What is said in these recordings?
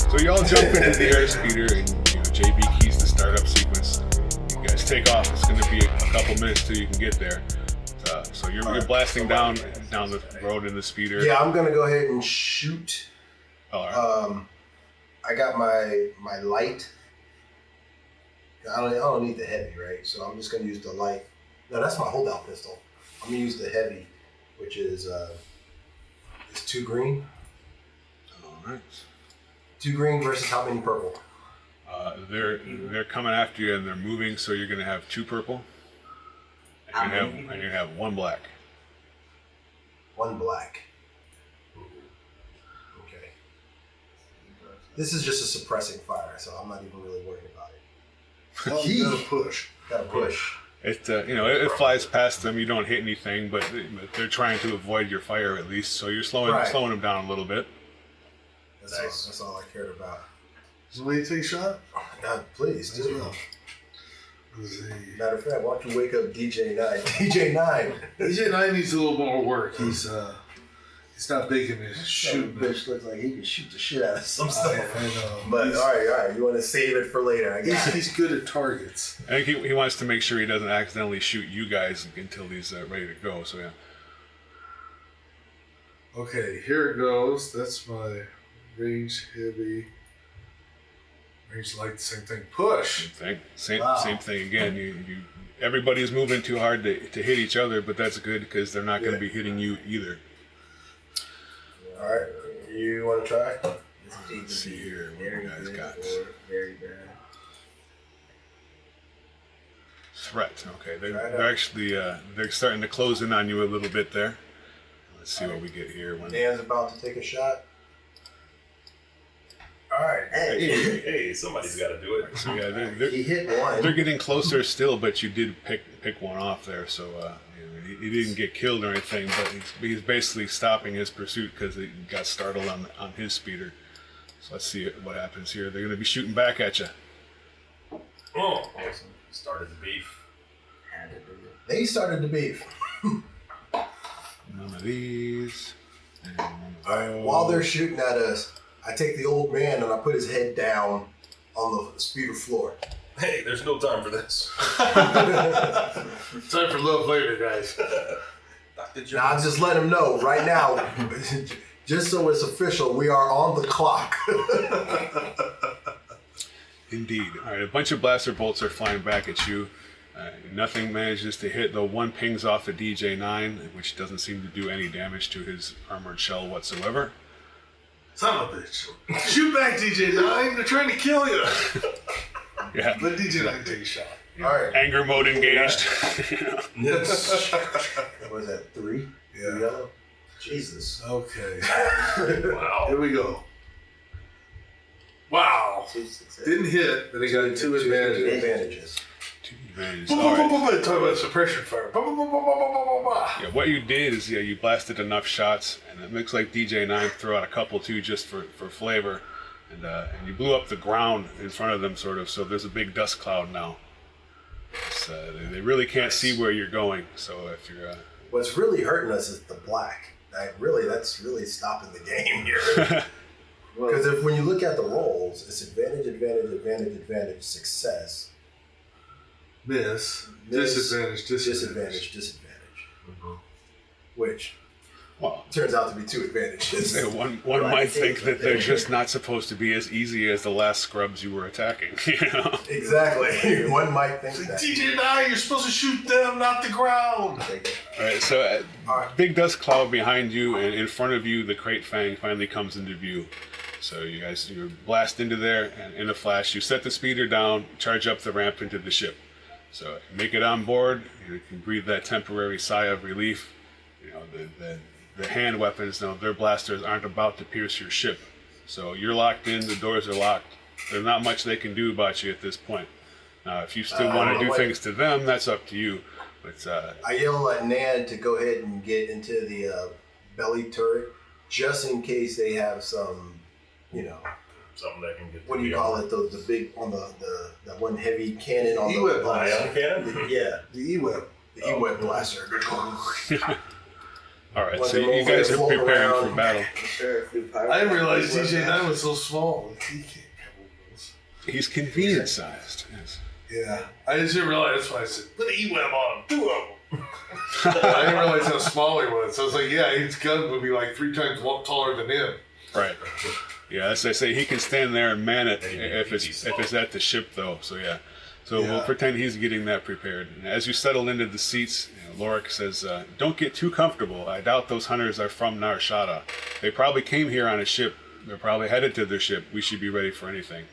So you all jump into the airspeeder, and JB keys the startup sequence. You guys take off. It's going to be a couple minutes till you can get there. So you're blasting down the road in the speeder. Yeah, I'm gonna go ahead and shoot. All right. I got my light. I don't need the heavy, right? So I'm just gonna use the light. No, that's my holdout pistol. I'm gonna use the heavy, which is 2 green. All right. 2 green versus how many purple? They're coming after you and they're moving, so you're gonna have 2 purple. And you have 1 black. 1 black. Okay. This is just a suppressing fire, so I'm not even really worried about it. You gotta push. Gotta push. It flies past them. You don't hit anything, but they're trying to avoid your fire at least. So you're slowing them down a little bit. That's all I cared about. Somebody take a shot? Please do. Matter of fact, why don't you wake up DJ9? DJ9. DJ9 needs a little more work. He's not big in his shooting. Bitch looks like he can shoot the shit out of some stuff. I know. But all right. You want to save it for later? I guess he's good at targets. I think he wants to make sure he doesn't accidentally shoot you guys until he's ready to go. So yeah. Okay, here it goes. That's my range heavy. Range light, same thing. Push. Same thing again. Everybody's moving too hard to hit each other, but that's good because they're not going to be hitting you either. All right, you want to try? Let's see here what you guys got. Very bad. Threat. Okay, they're actually they're starting to close in on you a little bit there. Let's see what we get here. Dan's about to take a shot. All right. Hey, somebody's got to do it. So yeah, he hit one. They're getting closer still, but you did pick one off there. So he didn't get killed or anything, but he's basically stopping his pursuit because he got startled on his speeder. So let's see what happens here. They're going to be shooting back at you. Oh, awesome. Started the beef. They started the beef. None of these. And one of all right. While they're shooting at us, I take the old man and I put his head down on the speeder floor. Hey, there's no time for this. Time for love later, guys. Now, I just let him know right now, just so it's official, we are on the clock. Indeed. All right, a bunch of blaster bolts are flying back at you. Nothing manages to hit, though one pings off the DJ9, which doesn't seem to do any damage to his armored shell whatsoever. Son of a bitch. Shoot back, DJ9. They're trying to kill you. Yeah. Let DJ9 take a shot. Yeah. All right. Anger mode engaged. Yes. What was that, 3? Yeah. 3 yellow? Jesus. Okay. Wow. Here we go. Wow. Didn't hit, but he got 2 advantages. 2 advantages. All right. Talk about suppression fire. Yeah, what you did is you blasted enough shots, and it looks like DJ9 threw out a couple too just for flavor, and you blew up the ground in front of them sort of. So there's a big dust cloud now. They really can't see where you're going. So if you're what's really hurting us is the black. That's really stopping the game here. Because when you look at the rolls, it's advantage, success. Miss, disadvantage. Mm-hmm. Which well, turns out to be 2 advantages. One might think that they're just not supposed to be as easy as the last scrubs you were attacking. Exactly. One might think that. DJ9, you're supposed to shoot them, not the ground. All right, so big dust cloud behind you, and in front of you, the Crate Fang finally comes into view. So you blast into there, and in a flash, you set the speeder down, charge up the ramp into the ship. So make it on board. You can breathe that temporary sigh of relief. The hand weapons, their blasters aren't about to pierce your ship. So you're locked in. The doors are locked. There's not much they can do about you at this point. Now, if you still want to do things to them, that's up to you. But I yell at Nan to go ahead and get into the belly turret, just in case they have some, something that can get. What do you call it? The big on the one heavy cannon on E-web ion cannon. Yeah, the E-web. the E-web blaster. All right, Want so them you over guys there are floating preparing around. for battle. I didn't realize DJ9 was so small. He can't handle those. He's convenient sized. Yes. Yeah, I just didn't realize. That's why I said, put an E-Web on him. 2 of them. I didn't realize how small he was. So I was like, yeah, his gun would be like 3 times taller than him. Right. Yeah, as I say, he can stand there and man it if it's at the ship, though. So yeah. So we'll pretend he's getting that prepared. And as you settle into the seats, Lorik says, "Don't get too comfortable. I doubt those hunters are from Nar Shaddaa. They probably came here on a ship. They're probably headed to their ship. We should be ready for anything.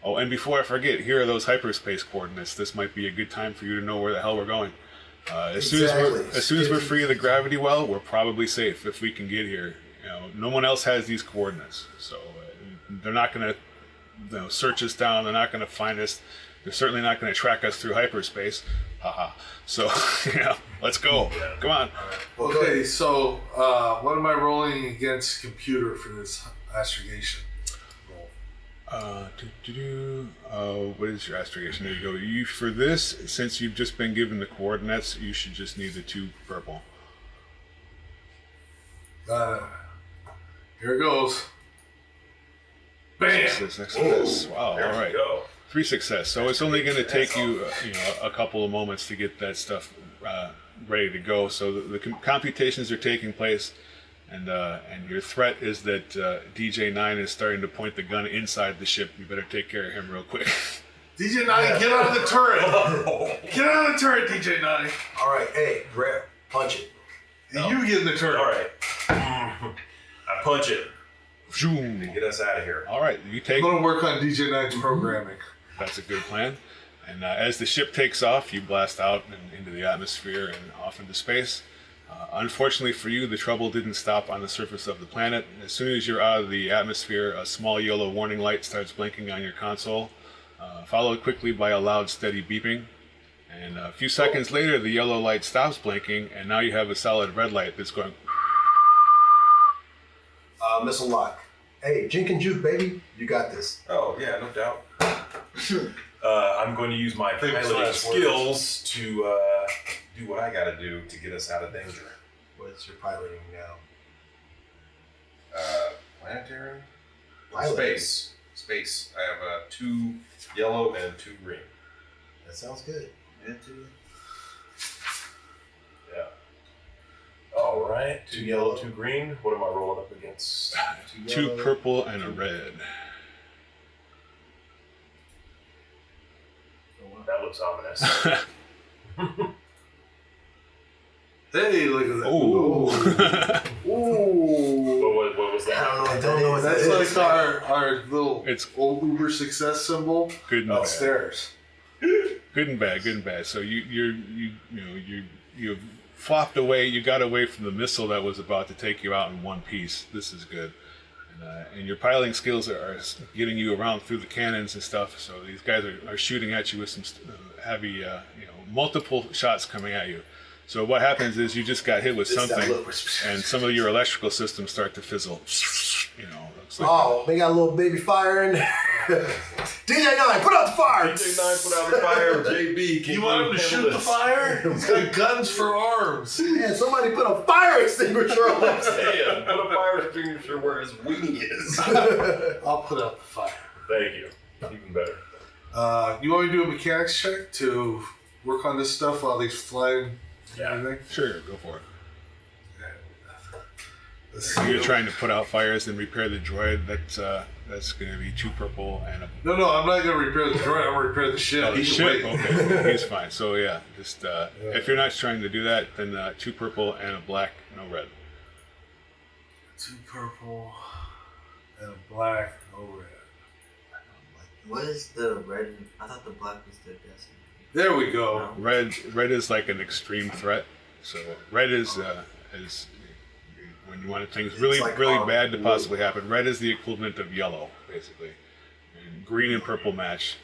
Oh, and before I forget, here are those hyperspace coordinates. This might be a good time for you to know where the hell we're going. As soon as we're free of the gravity well, we're probably safe if we can get here. No one else has these coordinates, so they're not going to search us down. They're not going to find us. They're certainly not going to track us through hyperspace. Haha. So, let's go. Come on. Okay, so what am I rolling against computer for this astrogation roll? What is your astrogation? There you go. You for this, since you've just been given the coordinates, you should just need the 2 purple. Here it goes. Bam! Success. Wow. There All we right. go. 3 success. So it's only going to take you, a couple of moments to get that stuff ready to go. So the computations are taking place, and your threat is that DJ9 is starting to point the gun inside the ship. You better take care of him real quick. DJ9, get out of the turret! Get out of the turret, DJ9! All right, hey, punch it. You get in the turret. All right. I punch it. Zoom. Get us out of here. All right, you I'm take. going to work on DJ9's programming. That's a good plan. And as the ship takes off, you blast out and into the atmosphere and off into space. Unfortunately for you, the trouble didn't stop on the surface of the planet. As soon as you're out of the atmosphere, a small yellow warning light starts blinking on your console, followed quickly by a loud, steady beeping. And a few seconds later, the yellow light stops blinking, and now you have a solid red light that's going. Missile lock. Hey, Jink and Juke, baby, you got this. Oh, yeah, no doubt. I'm going to use my piloting skills to do what I got to do to get us out of danger. What's your piloting now? Planetary? Piloting. Space. I have 2 yellow and 2 green. That sounds good. Yeah. All right. 2 yellow, 2 green. What am I rolling up against? 2 purple and a red. That looks ominous. Hey, look at that. Oh. Ooh. What was that? I don't know what that That's is. like our little It's old Uber success symbol good and bad. upstairs. Good and bad. So you've flopped away. You got away from the missile that was about to take you out in one piece. This is good. And your piloting skills are getting you around through the cannons and stuff. So these guys are shooting at you with some heavy, multiple shots coming at you. So what happens is you just got hit with something, and some of your electrical systems start to fizzle. It's like They got a little baby fire in there. DJ9, put out the fire! DJ9 put out the fire. JB, can You want him to shoot the fire? He's got guns for arms. Man, somebody put a fire extinguisher on that. Damn, put a fire extinguisher where his wing is. I'll put out the fire. Thank you. Even better. You want me to do a mechanics check to work on this stuff while he's flying? Yeah. Everything? sure, go for it. Let's So see. you're trying to put out fires and repair the droid. That's going to be 2 purple and a No, I'm not going to repair the droid. I'm going to repair the ship. He can ship. wait. Okay, he's fine. So yeah, just if you're not trying to do that, then 2 purple and a black, no red. 2 purple and a black, no red. What is the red? I thought the black was the destiny. There we go. Red is like an extreme threat. So red is when you want things really like really bad to possibly happen. Red is the equivalent of yellow, basically. And green and purple match,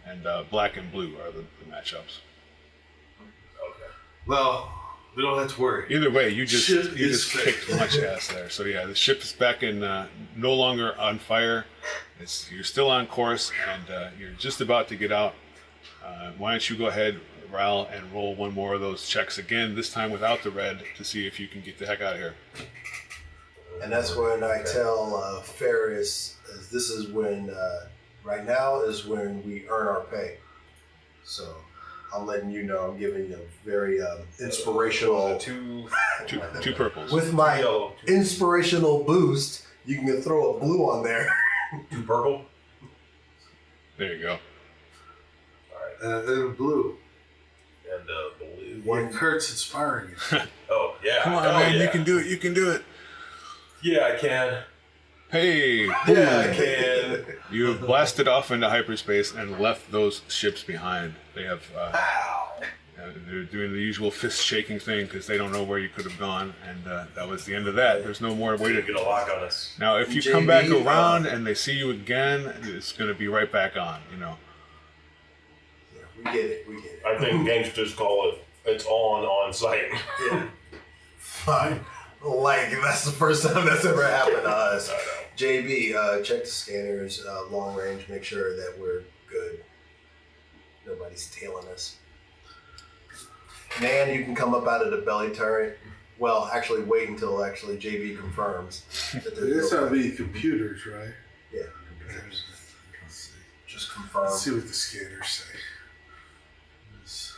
and black and blue are the matchups. Okay. Well, we don't have to worry. Either way, you just Ship is kicked much ass there. So yeah, the ship is back in, no longer on fire. You're still on course, and you're just about to get out. Why don't you go ahead, Ral, and roll one more of those checks again, this time without the red, to see if you can get the heck out of here. And that's when I tell Ferris, this is when, right now is when we earn our pay. So I'm letting you know, I'm giving you a very inspirational. Two purples. With my inspirational boost, you can throw a blue on there. 2 purple. There you go. And blue. And blue. When Kurt's inspiring you. Oh, yeah. Come on, Hell man, yeah. you can do it. You can do it. Yeah, I can. Hey, Yeah, I can. you have blasted off into hyperspace and left those ships behind. They have. Ow. They're doing the usual fist shaking thing because they don't know where you could have gone, and that was the end of that. There's no more way Way to to get a lock on us. Now, if you JB, come back around and they see you again, it's going to be right back on. Yeah, we get it. I think gangsters call it, it's on site. Yeah. Fine. Like, that's the first time that's ever happened to us. JB, check the scanners, long range, make sure that we're good. Nobody's tailing us. Man, you can come up out of the belly turret. Well, actually, wait until JB confirms. That This ought to be computers, right? Yeah, Computers. Let's see. just confirm. Let's see what the scanners say. There's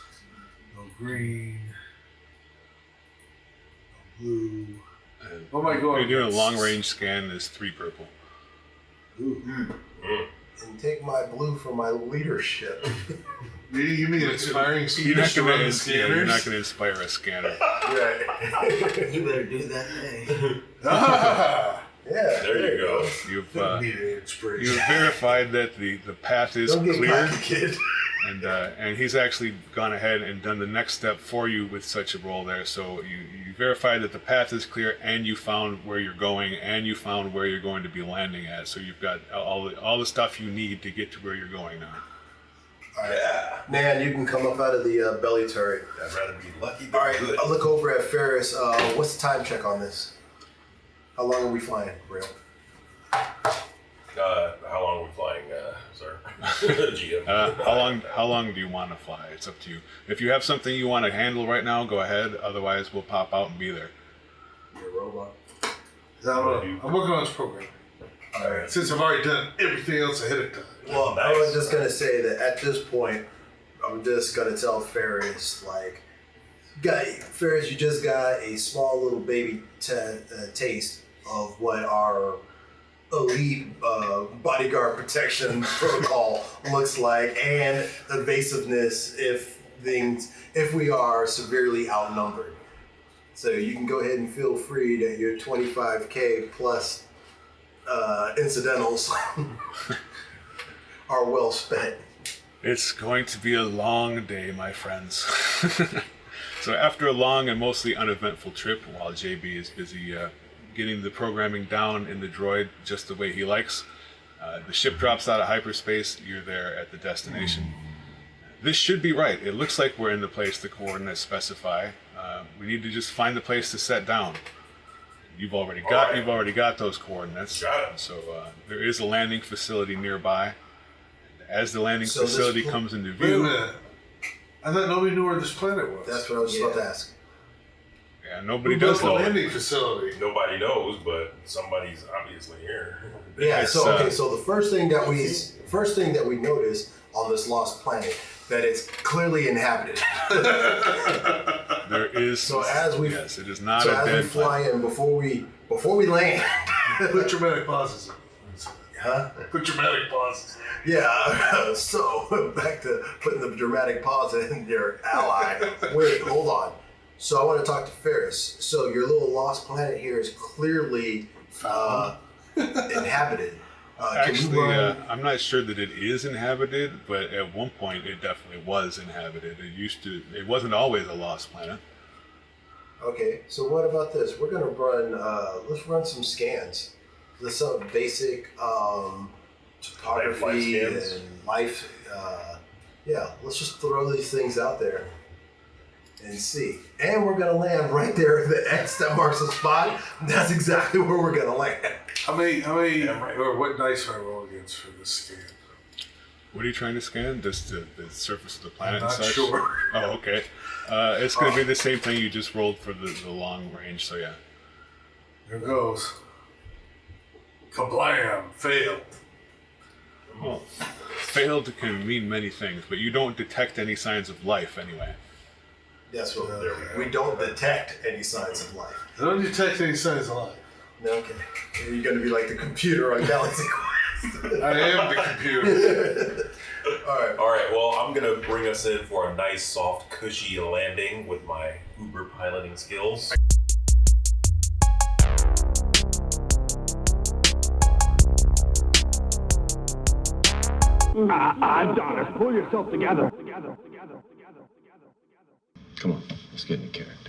no green. No blue. What am I going You're doing a against? long range scan. There's 3 purple. Ooh. And take my blue for my leadership. You mean inspiring You're not speech to run the scanners? going to inspire a scanner. Right. You better do that thing. Ah! Yeah. There you go. You've Need an inspiration. you've verified that the path is Don't get clear, cocky, kid. and he's actually gone ahead and done the next step for you with such a roll there. So you verified that the path is clear, and you found where you're going, and you found where you're going to be landing at. So you've got all the stuff you need to get to where you're going now. Yeah. Man, you can come up out of the belly turret. I'd rather be lucky than All right, good. I'll look over at Ferris. What's the time check on this? How long are we flying, Real? How long are we flying, sir? GM. How long do you want to fly? It's up to you. If you have something you want to handle right now, go ahead. Otherwise, we'll pop out and be there. You're a robot. I'm working on this program. All right. Since I've already done everything else ahead of time. Well, I was just gonna say that at this point, I'm just gonna tell Ferris, like, Ferris, you just got a small little baby taste of what our elite bodyguard protection protocol looks like, and evasiveness if we are severely outnumbered. So you can go ahead and feel free that your 25K plus incidentals are well spent. It's going to be a long day, my friends. So after a long and mostly uneventful trip, while JB is busy getting the programming down in the droid just the way he likes, the ship drops out of hyperspace. You're there at the destination. This should be right. It looks like we're in the place the coordinates specify. We need to just find the place to set down. You've already got those coordinates. Got it. So there is a landing facility nearby. As the landing So this facility pl- comes into Wait a view, minute. I thought nobody knew where this planet was. That's what I was just about to ask. yeah, nobody Who built does the know. landing facility? Nobody knows, but somebody's obviously here. Yeah. It's, So the first thing that we notice on this lost planet, that it's clearly inhabited. There is. So as we yes, it is not so a as we dead fly planet. in, before we land, Put dramatic pauses in. huh? Put dramatic pauses in. Yeah. So back to putting the dramatic pause in your ally. Wait, hold on. So I want to talk to Ferris. So your little lost planet here is clearly inhabited. Can you Actually, run- I'm not sure that it is inhabited, but at one point it definitely was inhabited. It wasn't always a lost planet. Okay, so what about this? We're gonna run. Let's run some scans. Let's some basic topography Life scans? and life. Yeah, let's just throw these things out there and see. And we're gonna land right there. The X that marks the spot. That's exactly where we're gonna land. How many, Yeah, right. or what dice do I roll against for this scan? What are you trying to scan? Just the surface of the planet I'm and not such? sure. Oh, okay. It's going to be the same thing you just rolled for the long range, so yeah. Here goes. Kablam! Failed. Well, failed can mean many things, but you don't detect any signs of life anyway. That's what we don't detect any signs of life. I don't detect any signs of life. No, okay. You're going to be like the computer on Galaxy Quest. I am the computer. All right. Well, I'm gonna bring us in for a nice, soft, cushy landing with my Uber piloting skills. Adonis, pull yourself together. Come on, let's get into character.